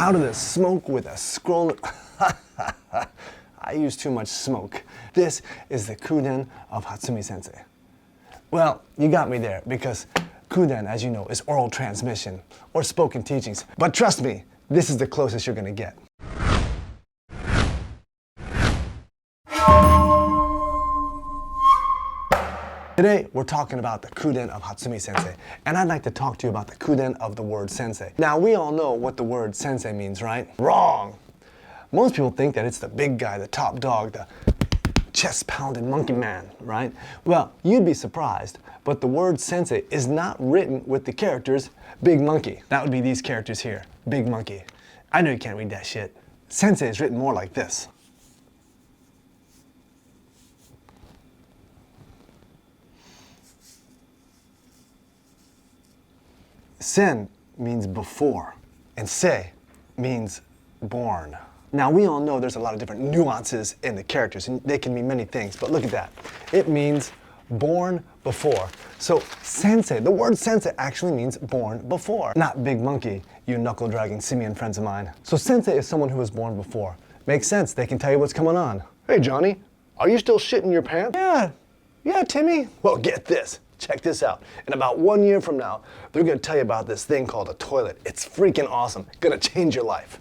out of the smoke with a scroll. I use too much smoke. This is the Kuden of Hatsumi Sensei. Well, you got me there because Kuden, as you know, is oral transmission or spoken teachings. But trust me, this is the closest you're gonna get. Today, we're talking about the Kuden of Hatsumi Sensei, and I'd like to talk to you about the Kuden of the word sensei. Now, we all know what the word sensei means, right? Wrong! Most people think that it's the big guy, the top dog, the chest-pounding monkey man, right? Well, you'd be surprised, but the word sensei is not written with the characters big monkey. That would be these characters here, big monkey. I know you can't read that shit. Sensei is written more like this. Sen means before, and sei means born. Now, we all know there's a lot of different nuances in the characters, and they can mean many things, but look at that. It means born before. So sensei, the word sensei actually means born before, not big monkey, you knuckle-dragging simian friends of mine. So sensei is someone who was born before. Makes sense, they can tell you what's going on. Hey Johnny, are you still shitting your pants? Yeah, Timmy. Well, get this. Check this out. In about 1 year from now, they're gonna tell you about this thing called a toilet. It's freaking awesome. Gonna change your life.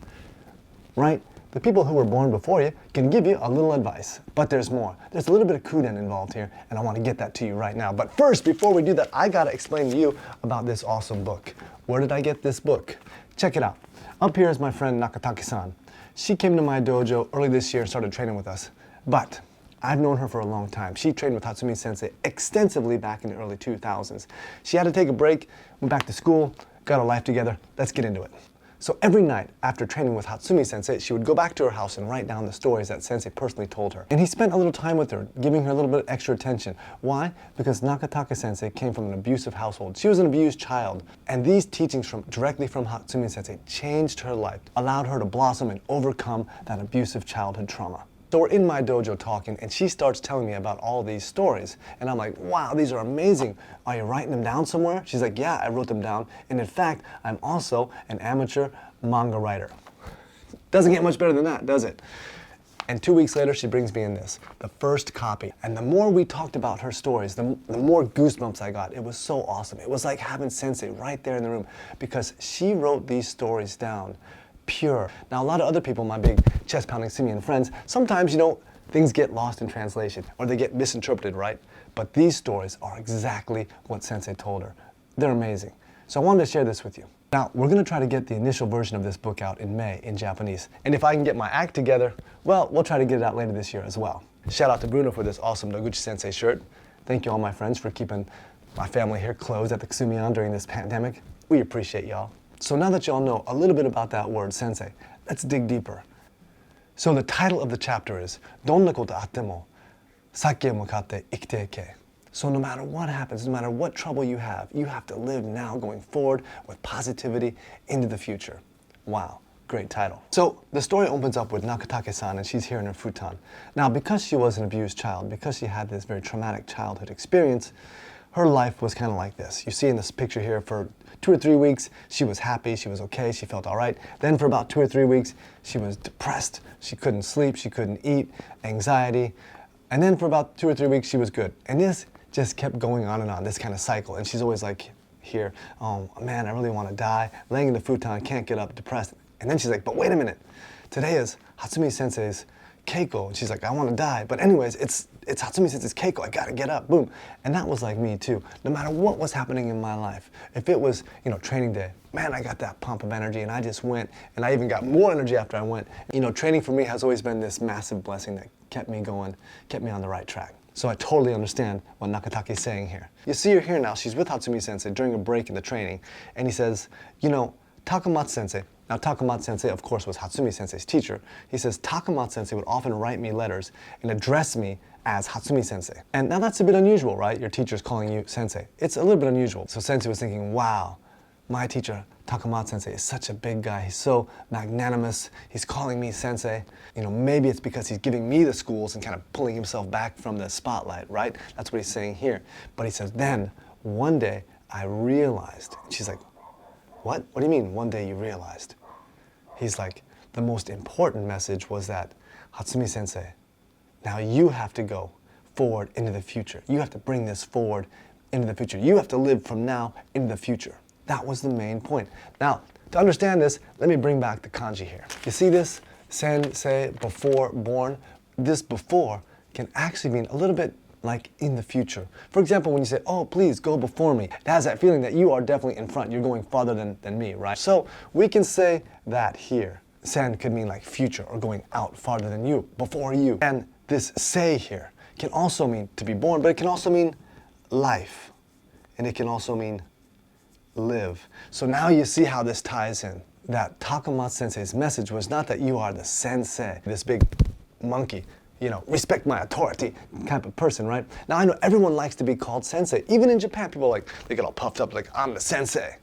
Right? The people who were born before you can give you a little advice, but there's more. There's a little bit of Kuden involved here, and I want to get that to you right now. But first, before we do that, I gotta explain to you about this awesome book. Where did I get this book? Check it out. Up here is my friend Nakatake San. She came to my dojo early this year and started training with us. But I've known her for a long time. She trained with Hatsumi Sensei extensively back in the early 2000s. She had to take a break, went back to school, got her life together. Let's get into it. So every night after training with Hatsumi Sensei, she would go back to her house and write down the stories that Sensei personally told her. And he spent a little time with her, giving her a little bit of extra attention. Why? Because Nakatake Sensei came from an abusive household. She was an abused child. And these teachings directly from Hatsumi Sensei changed her life, allowed her to blossom and overcome that abusive childhood trauma. So we're in my dojo talking, and she starts telling me about all these stories. And I'm like, wow, these are amazing. Are you writing them down somewhere? She's like, yeah, I wrote them down. And in fact, I'm also an amateur manga writer. Doesn't get much better than that, does it? And 2 weeks later, she brings me in this, the first copy. And the more we talked about her stories, the more goosebumps I got. It was so awesome. It was like having Sensei right there in the room, because she wrote these stories down pure. Now, a lot of other people, my big chest-pounding simian friends, sometimes, things get lost in translation or they get misinterpreted, right? But these stories are exactly what Sensei told her. They're amazing. So I wanted to share this with you. Now, we're going to try to get the initial version of this book out in May in Japanese. And if I can get my act together, well, we'll try to get it out later this year as well. Shout out to Bruno for this awesome Noguchi Sensei shirt. Thank you all my friends for keeping my family here closed at the Kusumian during this pandemic. We appreciate y'all. So now that y'all know a little bit about that word, sensei, let's dig deeper. So the title of the chapter is, Donna koto atte mo, sake mukatte ikite ike. So no matter what happens, no matter what trouble you have to live now going forward with positivity into the future. Wow, great title. So the story opens up with Nakatake San, and she's here in her futon. Now, because she was an abused child, because she had this very traumatic childhood experience, her life was kind of like this. You see in this picture here, for 2 or 3 weeks, she was happy, she was okay, she felt all right. Then for about 2 or 3 weeks, she was depressed, she couldn't sleep, she couldn't eat, anxiety. And then for about 2 or 3 weeks, she was good. And this just kept going on and on, this kind of cycle. And she's always like here, oh man, I really want to die, laying in the futon, can't get up, depressed. And then she's like, but wait a minute, today is Hatsumi Sensei's Keiko. And she's like, I want to die. But anyways, it's Hatsumi Sensei's Keiko, I gotta get up, boom. And that was like me too. No matter what was happening in my life, if it was, training day, man, I got that pump of energy and I just went, and I even got more energy after I went. Training for me has always been this massive blessing that kept me going, kept me on the right track. So I totally understand what Nakatake is saying here. You see her here now, she's with Hatsumi Sensei during a break in the training, and he says, Takamatsu Sensei. Now, Takamatsu Sensei, of course, was Hatsumi Sensei's teacher. He says, Takamatsu Sensei would often write me letters and address me as Hatsumi Sensei. And now that's a bit unusual, right? Your teacher's calling you Sensei. It's a little bit unusual. So Sensei was thinking, wow, my teacher, Takamatsu Sensei, is such a big guy. He's so magnanimous. He's calling me Sensei. Maybe it's because he's giving me the schools and kind of pulling himself back from the spotlight, right? That's what he's saying here. But he says, then, one day, I realized. And she's like, what? What do you mean, one day you realized? he's like, the most important message was that, Hatsumi Sensei, now you have to go forward into the future. You have to bring this forward into the future. You have to live from now into the future. That was the main point. Now, to understand this, let me bring back the kanji here. You see this? Sensei, before, born. This before can actually mean a little bit like in the future. For example, when you say, oh, please go before me, it has that feeling that you are definitely in front. You're going farther than me, right? So we can say that here. Sen could mean like future or going out farther than you, before you. And this sei here can also mean to be born, but it can also mean life. And it can also mean live. So now you see how this ties in. That Takamatsu Sensei's message was not that you are the sensei, this big monkey, you know, respect my authority type of person, right? Now I know everyone likes to be called sensei. Even in Japan, people like, they get all puffed up like, I'm the sensei.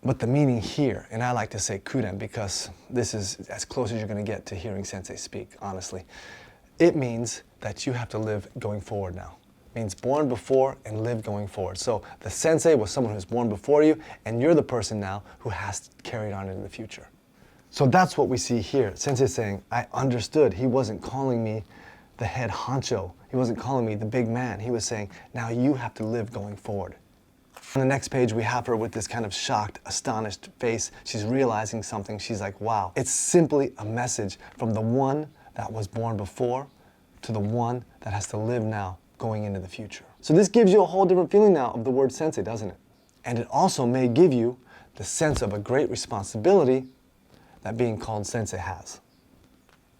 But the meaning here, and I like to say Kuden because this is as close as you're going to get to hearing sensei speak, honestly. It means that you have to live going forward now. It means born before and live going forward. So the sensei was someone who's born before you, and you're the person now who has to carry it on into the future. So that's what we see here. Sensei saying, I understood. He wasn't calling me the head honcho. He wasn't calling me the big man. He was saying, now you have to live going forward. On the next page, we have her with this kind of shocked, astonished face. She's realizing something. She's like, wow. It's simply a message from the one that was born before to the one that has to live now going into the future. So this gives you a whole different feeling now of the word sensei, doesn't it? And it also may give you the sense of a great responsibility that being called sensei has.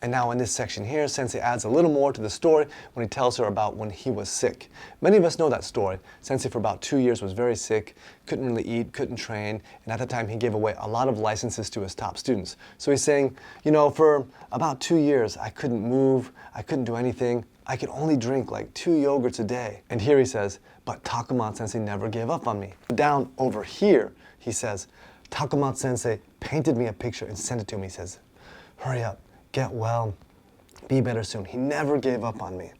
And now in this section here, Sensei adds a little more to the story when he tells her about when he was sick. Many of us know that story. Sensei for about 2 years was very sick, couldn't really eat, couldn't train, and at the time he gave away a lot of licenses to his top students. So he's saying, you know, for about 2 years I couldn't move, I couldn't do anything. I could only drink like 2 yogurts a day. And here he says, but Takamatsu Sensei never gave up on me. Down over here, he says, Takamatsu Sensei painted me a picture and sent it to me. He says, hurry up. Get well, be better soon. He never gave up on me.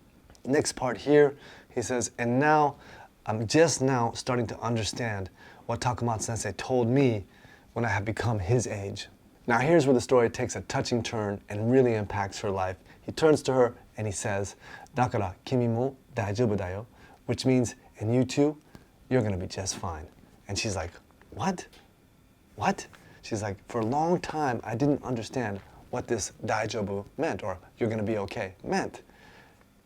Next part here, he says, and now, I'm just now starting to understand what Takamatsu Sensei told me when I have become his age. Now here's where the story takes a touching turn and really impacts her life. He turns to her and he says, Dakara kimi mo daijoubu da yo, which means, and you too, you're gonna be just fine. And she's like, what? What? She's like, for a long time, I didn't understand what this daijoubu meant, or you're gonna be okay, meant.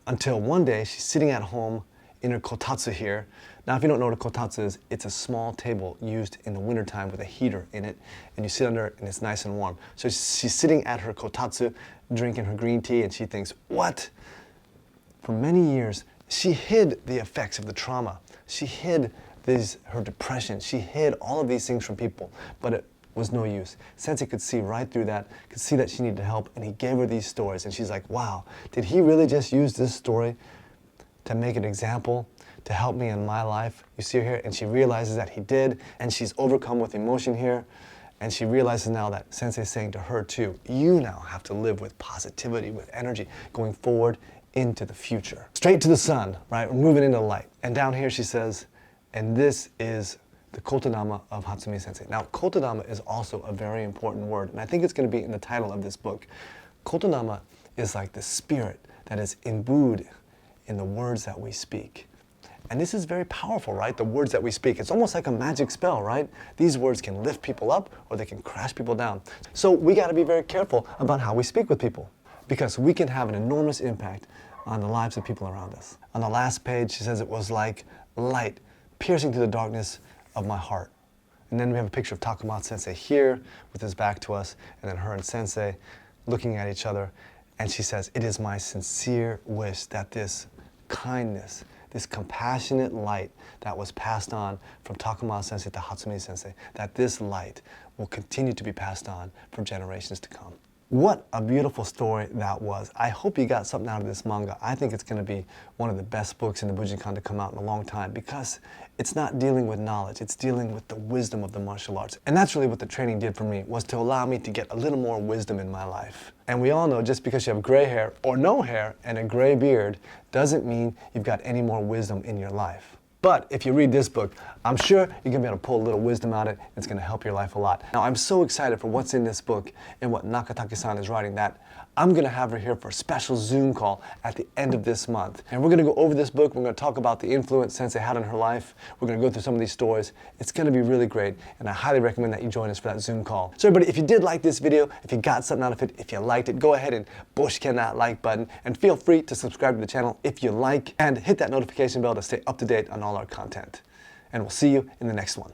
Until one day, she's sitting at home in her kotatsu here. Now, if you don't know what a kotatsu is, it's a small table used in the wintertime with a heater in it, and you sit under it and it's nice and warm. So she's sitting at her kotatsu, drinking her green tea, and she thinks, what? For many years, she hid the effects of the trauma. She hid her depression. She hid all of these things from people, but it was no use. Sensei could see right through that, could see that she needed help, and he gave her these stories, and she's like, wow, did he really just use this story to make an example, to help me in my life? You see her here, and she realizes that he did, and she's overcome with emotion here, and she realizes now that Sensei's saying to her too, you now have to live with positivity, with energy, going forward into the future. Straight to the sun, right? We're moving into light. And down here she says, and this is the kotodama of Hatsumi Sensei. Now, kotodama is also a very important word, and I think it's going to be in the title of this book. Kotodama is like the spirit that is imbued in the words that we speak. And this is very powerful, right? The words that we speak. It's almost like a magic spell, right? These words can lift people up or they can crash people down. So we got to be very careful about how we speak with people, because we can have an enormous impact on the lives of people around us. On the last page, she says it was like light piercing through the darkness of my heart. And then we have a picture of Takamatsu Sensei here with his back to us, and then her and Sensei looking at each other. And she says, it is my sincere wish that this kindness, this compassionate light that was passed on from Takamatsu Sensei to Hatsumi Sensei, that this light will continue to be passed on for generations to come. What a beautiful story that was. I hope you got something out of this manga. I think it's going to be one of the best books in the Bujinkan to come out in a long time, because it's not dealing with knowledge, it's dealing with the wisdom of the martial arts. And that's really what the training did for me, was to allow me to get a little more wisdom in my life. And we all know just because you have gray hair or no hair and a gray beard doesn't mean you've got any more wisdom in your life. But if you read this book, I'm sure you're going to be able to pull a little wisdom out of it. It's going to help your life a lot. Now, I'm so excited for what's in this book and what Nakatake San is writing that I'm going to have her here for a special Zoom call at the end of this month. And we're going to go over this book. We're going to talk about the influence Sensei had on her life. We're going to go through some of these stories. It's going to be really great, and I highly recommend that you join us for that Zoom call. So everybody, if you did like this video, if you got something out of it, if you liked it, go ahead and Bujinkan that like button, and feel free to subscribe to the channel if you like, and hit that notification bell to stay up to date on all our content. And we'll see you in the next one.